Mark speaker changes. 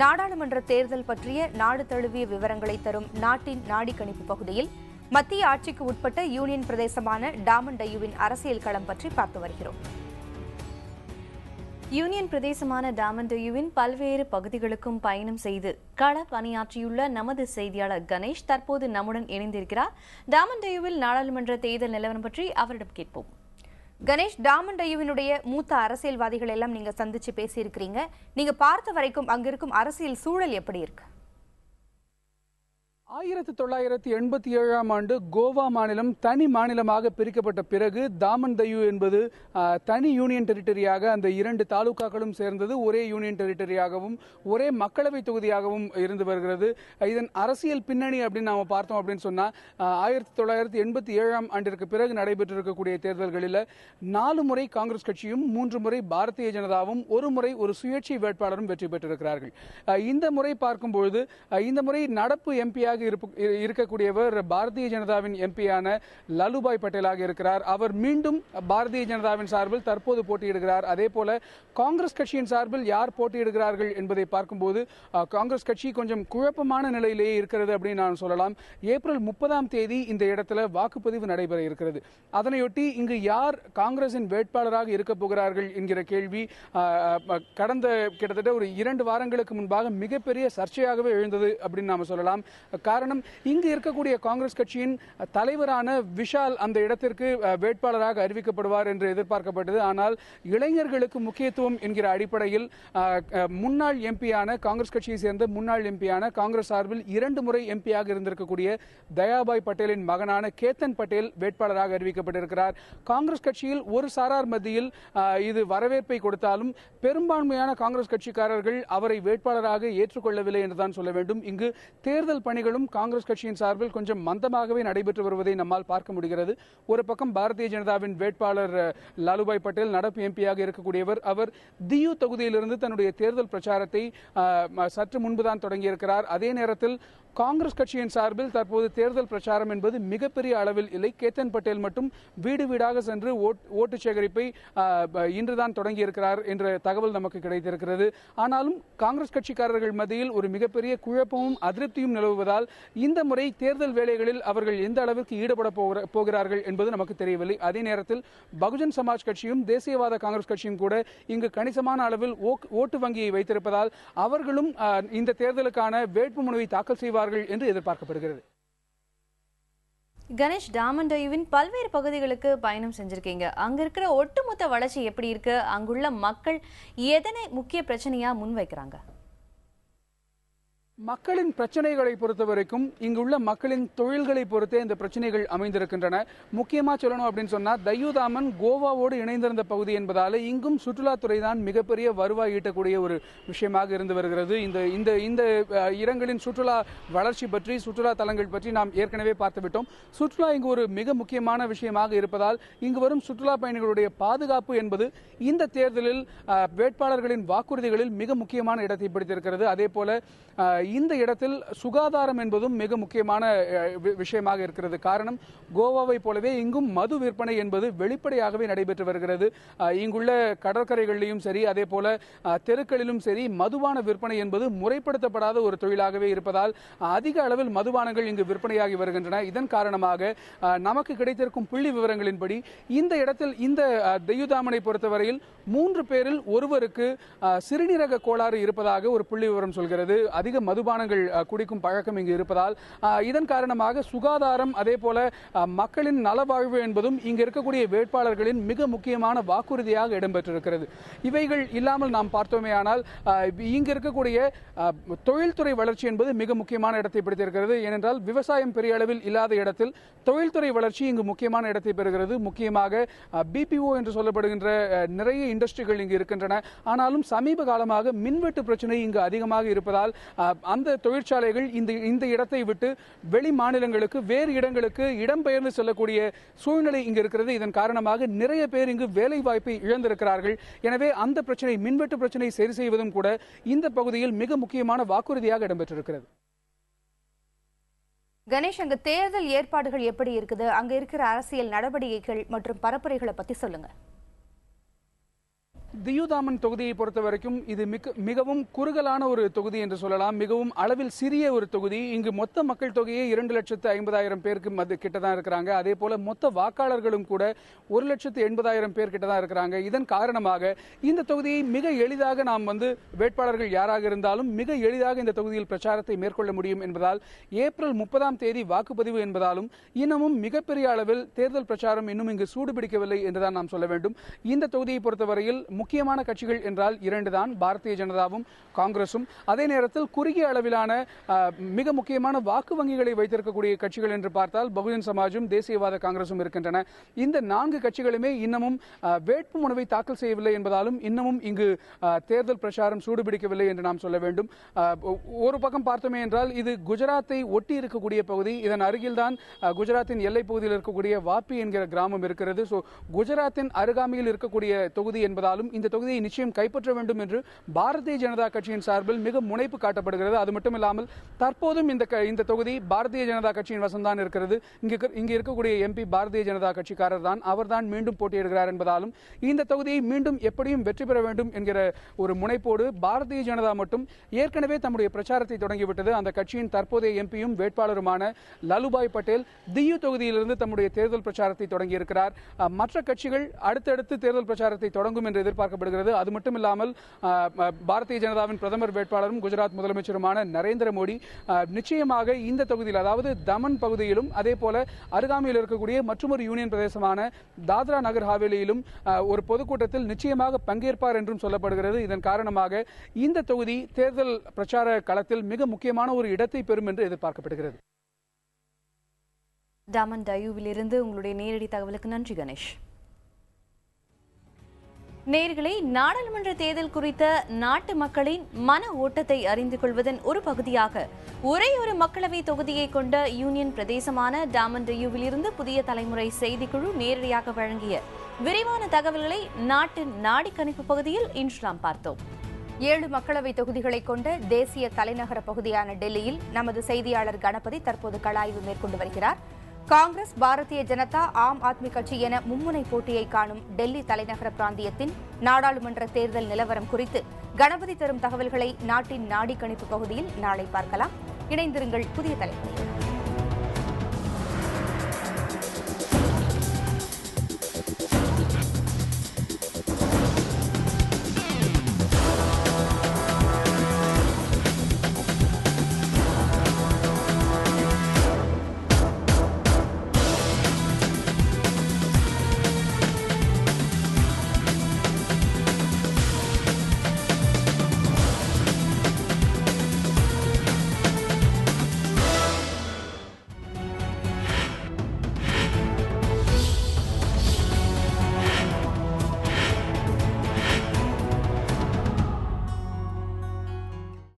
Speaker 1: நாடாளுமன்ற தேர்தல் பற்றிய நாடு தழுவிய விவரங்களை தரும் நாட்டின் நாடி கணிப்பு பகுதியில் மத்திய ஆட்சிக்கு உட்பட்ட யூனியன் பிரதேசமான டாமன் டையூவின் அரசியல் களம் பற்றி பார்த்து வருகிறோம்.
Speaker 2: யூனியன் பிரதேசமான டாமன் டையூவின் பல்வேறு பகுதிகளுக்கும் பயணம் செய்து கள பணியாற்றியுள்ள நமது செய்தியாளர் கணேஷ் தற்போது நம்முடன் இணைந்திருக்கிறார். டாமன் டையூவில் நாடாளுமன்ற தேர்தல் நிலவரம் பற்றி அவரிடம் கேட்போம்.
Speaker 1: கணேஷ், டாமன் டையூவினுடைய மூத்த அரசியல்வாதிகள் எல்லாம் நீங்க சந்திச்சு பேசியிருக்கிறீங்க. நீங்க பார்த்த வரைக்கும் அங்கிருக்கும் அரசியல் சூழல் எப்படி இருக்கு?
Speaker 3: 1987ஆம் ஆண்டு கோவா மாநிலம் தனி மாநிலமாக பிரிக்கப்பட்ட பிறகு டாமன் டையூ என்பது தனி யூனியன் டெரிட்டரியாக அந்த இரண்டு தாலுகாக்களும் சேர்ந்தது ஒரே யூனியன் டெரிட்டரியாகவும் ஒரே மக்களவை தொகுதியாகவும் இருந்து வருகிறது. இதன் அரசியல் பின்னணி அப்படின்னு நாம பார்த்தோம் அப்படின்னு சொன்னா 1987ஆம் ஆண்டிற்கு பிறகு நடைபெற்றிருக்கக்கூடிய தேர்தல்களில் 4 முறை காங்கிரஸ் கட்சியும் 3 முறை பாரதிய ஜனதாவும் ஒரு முறை ஒரு சுயேட்சை வேட்பாளரும் வெற்றி பெற்றிருக்கிறார்கள். இந்த முறை பார்க்கும்பொழுது இந்த முறை நடப்பு எம்பியாக இருக்கக்கூடியவர் பாரதிய ஜனதாவின் எம்பியான லலுபாய் பட்டேலாக இருக்கிறார். அவர் மீண்டும் பாரதிய ஜனதாவின் சார்பில் தற்போது போட்டியிடுகிறார். அதே போல காங்கிரஸ் கட்சியின் சார்பில் யார் போட்டியிடுகிறார்கள் என்பதை பார்க்கும்போது காங்கிரஸ் கட்சி கொஞ்சம் குழப்பமான நிலையிலேயே இருக்கிறது அப்படின்னு நான் சொல்லலாம். ஏப்ரல் 30ஆம் தேதி இந்த இடத்துல வாக்குப்பதிவு நடைபெற இருக்கிறது. அதனையொட்டி இங்கு யார் காங்கிரசின் வேட்பாளராக இருக்க போகிறார்கள் என்கிற கேள்வி கடந்த கிட்டத்தட்ட ஒரு 2 வாரங்களுக்கு முன்பாக மிகப்பெரிய சர்ச்சையாகவே எழுந்தது அப்படின்னு நாம சொல்லலாம். காரணம், இங்கு இருக்கக்கூடிய காங்கிரஸ் கட்சியின் தலைவரான விஷால் அந்த இடத்திற்கு வேட்பாளராக அறிவிக்கப்படுவார் என்று எதிர்பார்க்கப்பட்டது. ஆனால் இளைஞர்களுக்கு முக்கியத்துவம் என்கிற அடிப்படையில் முன்னாள் எம்பியான காங்கிரஸ் கட்சியை சேர்ந்த முன்னாள் எம்பியான காங்கிரஸ் சார்பில் 2 முறை எம்பியாக இருந்திருக்கக்கூடிய தயாபாய் பட்டேலின் மகனான கேத்தன் பட்டேல் வேட்பாளராக அறிவிக்கப்பட்டிருக்கிறார். காங்கிரஸ் கட்சியில் ஒரு சாரார் மத்தியில் இது வரவேற்பை கொடுத்தாலும் பெரும்பான்மையான காங்கிரஸ் கட்சிக்காரர்கள் அவரை வேட்பாளராக ஏற்றுக்கொள்ளவில்லை என்றுதான் சொல்ல வேண்டும். இங்கு தேர்தல் பணிகளும் காங்கிரஸ் கட்சியின் சார்பில் கொஞ்சம் மந்தமாகவே நடைபெற்று வருவதை நம்மால் பார்க்க முடிகிறது. ஒரு பக்கம் பாரதிய ஜனதாவின் வேட்பாளர் லாலுபாய் பட்டேல் நடப்பு எம்பியாக இருக்கக்கூடியவர். அவர் தியூ தொகுதியிலிருந்து தன்னுடைய தேர்தல் பிரச்சாரத்தை சற்று முன்புதான் தொடங்கியிருக்கிறார். அதே நேரத்தில் காங்கிரஸ் கட்சியின் சார்பில் தற்போது தேர்தல் பிரச்சாரம் என்பது மிகப்பெரிய அளவில் இல்லை. கேத்தன் பட்டேல் மட்டும் வீடு வீடாக சென்று ஓட்டு சேகரிப்பை இன்றுதான் தொடங்கியிருக்கிறார் என்ற தகவல் நமக்கு கிடைத்திருக்கிறது. ஆனாலும் காங்கிரஸ் கட்சிக்காரர்கள் மத்தியில் ஒரு மிகப்பெரிய குழப்பமும் அதிருப்தியும் நிலவுவதால் இந்த முறை தேர்தல் வேலைகளில் அவர்கள் எந்த அளவிற்கு ஈடுபட போகிறார்கள் என்பது நமக்கு தெரியவில்லை. அதே நேரத்தில் பகுஜன் சமாஜ் கட்சியும் தேசியவாத காங்கிரஸ் கட்சியும் கூட இங்கு கணிசமான அளவில் ஓட்டு வங்கியை வைத்திருப்பதால் அவர்களும் இந்த தேர்தலுக்கான வேட்புமனுவை தாக்கல் செய்வார்கள் என்று எதிர்பார்க்கப்படுகிறது.
Speaker 2: கணேஷ், டாமன் டையூவின் பல்வேறு பகுதிகளுக்கு பயணம் செஞ்சிருக்கீங்க. அங்க இருக்கிற ஒட்டுமொத்த வளர்ச்சி எப்படி இருக்கு? அங்குள்ள மக்கள் எதனை முக்கிய பிரச்சனையா முன்வைக்கிறாங்க?
Speaker 3: மக்களின் பிரச்சனைகளை பொறுத்தவரைக்கும் இங்குள்ள மக்களின் தொழில்களை பொறுத்தே இந்த பிரச்சனைகள் அமைந்திருக்கின்றன. முக்கியமாக சொல்லணும் அப்படின்னு சொன்னா டையூ டாமன் கோவாவோடு இணைந்திருந்த பகுதி என்பதால இங்கும் சுற்றுலாத்துறை தான் மிகப்பெரிய வருவாய் ஈட்டக்கூடிய ஒரு விஷயமாக இருந்து வருகிறது. இந்த இடங்களின் சுற்றுலா வளர்ச்சி பற்றி, சுற்றுலா தலங்கள் பற்றி நாம் ஏற்கனவே பார்த்துவிட்டோம். சுற்றுலா இங்கு ஒரு மிக முக்கியமான விஷயமாக இருப்பதால் இங்கு வரும் சுற்றுலா பயணிகளுடைய பாதுகாப்பு என்பது இந்த தேர்தலில் வேட்பாளர்களின் வாக்குறுதிகளில் மிக முக்கியமான இடத்தை பிடித்திருக்கிறது. அதே போல இந்த இடத்தில் சுகாதாரம் என்பதும் மிக முக்கியமான விஷயமாக இருக்கிறது. காரணம், கோவாவை போலவே இங்கும் மது விற்பனை என்பது வெளிப்படையாகவே நடைபெற்று வருகிறது. இங்குள்ள கடற்கரைகளிலும் சரி, அதே போல தெருக்களிலும் சரி மதுபான விற்பனை என்பது முறைப்படுத்தப்படாத ஒரு தொழிலாகவே இருப்பதால் அதிக அளவில் மதுபானங்கள் இங்கு விற்பனையாகி வருகின்றன. இதன் காரணமாக நமக்கு கிடைத்திருக்கும் புள்ளி விவரங்களின்படி இந்த இடத்தில் இந்த டையூ டாமனை பொறுத்தவரையில் 3 பேரில் ஒருவருக்கு சிறுநீரக கோளாறு இருப்பதாக ஒரு புள்ளி விவரம் சொல்கிறது. அதிக மதுபானங்கள் குடிக்கும் பழக்கம் இங்கு இருப்பதால் இதன் காரணமாக சுகாதாரம், அதே போல மக்களின் நலவாழ்வு என்பதும் இங்கு இருக்கக்கூடிய வேட்பாளர்களின் மிக முக்கியமான வாக்குறுதியாக இடம்பெற்றிருக்கிறது. இவைகள் இல்லாமல் நாம் பார்த்தோமே ஆனால் இங்கு இருக்கக்கூடிய தொழில்துறை வளர்ச்சி என்பது மிக முக்கியமான இடத்தை பிடித்திருக்கிறது. ஏனென்றால் விவசாயம் பெரிய அளவில் இல்லாத இடத்தில் தொழில்துறை வளர்ச்சி இங்கு முக்கியமான இடத்தை பெறுகிறது. முக்கியமாக பிபிஓ என்று சொல்லப்படுகின்ற நிறைய இண்டஸ்ட்ரிகள் இங்கு இருக்கின்றன. ஆனாலும் சமீப காலமாக மின்வெட்டு பிரச்சனை இங்கு அதிகமாக இருப்பதால் அந்த தொழிற்சாலைகள் இந்த இடத்தை விட்டு வெளி மாநிலங்களுக்கு, வேறு இடங்களுக்கு இடம்பெயர்ந்து செல்லக்கூடிய சூழ்நிலை இங்கு இருக்கிறது. இதன் காரணமாக நிறைய பேர் இங்கு வேலை வாய்ப்பை இழந்திருக்கிறார்கள். எனவே அந்த பிரச்சனை, மின்வெட்டு பிரச்சனை சரி செய்வதும் கூட இந்த பகுதியில் மிக முக்கியமான வாக்குறுதியாக இடம்பெற்றிருக்கிறது.
Speaker 1: கணேஷ், அங்க தேர்தல் ஏற்பாடுகள் எப்படி இருக்குது? அங்க இருக்கிற அரசியல் நடவடிக்கைகள் மற்றும் பரப்புரைகளை பத்தி சொல்லுங்க.
Speaker 3: தியூ தாமன் தொகுதியை பொறுத்த வரைக்கும் இது மிகவும் குறுகலான ஒரு தொகுதி என்று சொல்லலாம். மிகவும் அளவில் சிறிய ஒரு தொகுதி. இங்கு மொத்த மக்கள் தொகையே 2,50,000 பேருக்கு கிட்ட தான் இருக்கிறாங்க. அதே போல மொத்த வாக்காளர்களும் கூட 1,80,000 பேர் கிட்ட தான் இருக்கிறாங்க. இதன் காரணமாக இந்த தொகுதியை மிக எளிதாக நாம் வேட்பாளர்கள் யாராக இருந்தாலும் மிக எளிதாக இந்த தொகுதியில் பிரச்சாரத்தை மேற்கொள்ள முடியும் என்பதால் ஏப்ரல் 30ஆம் தேதி வாக்குப்பதிவு என்பதாலும் இன்னமும் மிகப்பெரிய அளவில் தேர்தல் பிரச்சாரம் இன்னும் இங்கு சூடுபிடிக்கவில்லை என்றுதான் நாம் சொல்ல வேண்டும். இந்த தொகுதியை பொறுத்தவரையில் முக்கியமான கட்சிகள் என்றால் 2 தான், பாரதிய ஜனதாவும் காங்கிரசும். அதே நேரத்தில் குறுகிய அளவிலான மிக முக்கியமான வாக்கு வங்கிகளை வைத்திருக்கக்கூடிய கட்சிகள் என்று பார்த்தால் பகுஜன் சமாஜும் தேசியவாத காங்கிரசும் இருக்கின்றன. இந்த 4 கட்சிகளுமே இன்னமும் வேட்புமனுவை தாக்கல் செய்யவில்லை என்பதாலும் இன்னமும் இங்கு தேர்தல் பிரச்சாரம் சூடுபிடிக்கவில்லை என்று நாம் சொல்ல வேண்டும். ஒரு பக்கம் பார்த்தோமே என்றால் இது குஜராத்தை ஒட்டி இருக்கக்கூடிய பகுதி. இதன் அருகில்தான் குஜராத்தின் எல்லை பகுதியில் இருக்கக்கூடிய வாப்பி என்கிற கிராமம் இருக்கிறது. குஜராத்தின் அருகாமையில் இருக்கக்கூடிய தொகுதி என்பதாலும் இந்த தொகுதியை நிச்சயம் கைப்பற்ற வேண்டும் என்று பாரதிய ஜனதா கட்சியின் சார்பில் மிக முனைப்பு காட்டப்படுகிறது. அது மட்டுமில்லாமல் தற்போதும் இந்த தொகுதி பாரதிய ஜனதா கட்சியின் வசம்தான் இருக்கிறது. இங்கு இருக்கக்கூடிய எம்பி பாரதிய ஜனதா கட்சிக்காரர் தான், அவர்தான் மீண்டும் போட்டியிடுகிறார் என்பதாலும் இந்த தொகுதியை மீண்டும் எப்படியும் வெற்றி பெற வேண்டும் என்கிற ஒரு முனைப்போடு பாரதிய ஜனதா மட்டும் ஏற்கனவே தம்முடைய பிரச்சாரத்தை தொடங்கிவிட்டது. அந்த கட்சியின் தற்போதைய எம்பியும் வேட்பாளருமான லலுபாய் பட்டேல் தியூ தொகுதியிலிருந்து தம்முடைய தேர்தல் பிரச்சாரத்தை தொடங்கியிருக்கிறார். மற்ற கட்சிகள் அடுத்தடுத்து தேர்தல் பிரச்சாரத்தை தொடங்கும் என்று எதிர்பார்க்கப்படுகிறது. அது மட்டுமில்லாமல் பாரதிய ஜனதாவின் பிரதமர் வேட்பாளரும் குஜராத் முதலமைச்சருமான நரேந்திர மோடி நிச்சயமாக இந்த தொகுதியில், அதாவது தமன் பகுதியிலும் அதே போல அருகாமையில் இருக்கக்கூடிய மற்றொரு யூனியன் பிரதேசமான தாத்ரா நகர் ஹாவேலியிலும் ஒரு பொதுக்கூட்டத்தில் நிச்சயமாக பங்கேற்பார் என்றும் சொல்லப்படுகிறது. இதன் காரணமாக இந்த தொகுதி தேர்தல் பிரச்சார களத்தில் மிக முக்கியமான ஒரு இடத்தை பெறும் என்று எதிர்பார்க்கப்படுகிறது.
Speaker 2: டாமன் டயூவிலிருந்து உங்களுடைய நேரடி தகவலுக்கு நன்றி கணேஷ். நேயர்களே, நாடாளுமன்ற தேர்தல் குறித்த நாட்டு மக்களின் மன ஓட்டத்தை அறிந்து கொள்வதன் ஒரு பகுதியாக ஒரே ஒரு மக்களவை தொகுதியை கொண்ட யூனியன் பிரதேசமான டாமன் டயூவிலிருந்து புதிய தலைமுறை செய்திக்குழு நேரடியாக வழங்கிய விரிவான தகவல்களை நாட்டின் நாடி கணிப்பு பகுதியில் இன்று நாம் பார்த்தோம்.
Speaker 1: 7 மக்களவை தொகுதிகளை கொண்ட தேசிய தலைநகர பகுதியான டெல்லியில் நமது செய்தியாளர் கணபதி தற்போது களஆய்வு மேற்கொண்டு வருகிறார். காங்கிரஸ், பாரதிய ஜனதா, ஆம் ஆத்மி கட்சி என மும்முனை போட்டியை காணும் டெல்லி தலைநகர பிராந்தியத்தின் நாடாளுமன்ற தேர்தல் நிலவரம் குறித்து கணபதி தரும் தகவல்களை நாட்டின் நாடி கணிப்பு பகுதியில் நாளை பார்க்கலாம். இணைந்திருங்கள் புதிய தலைமுறை.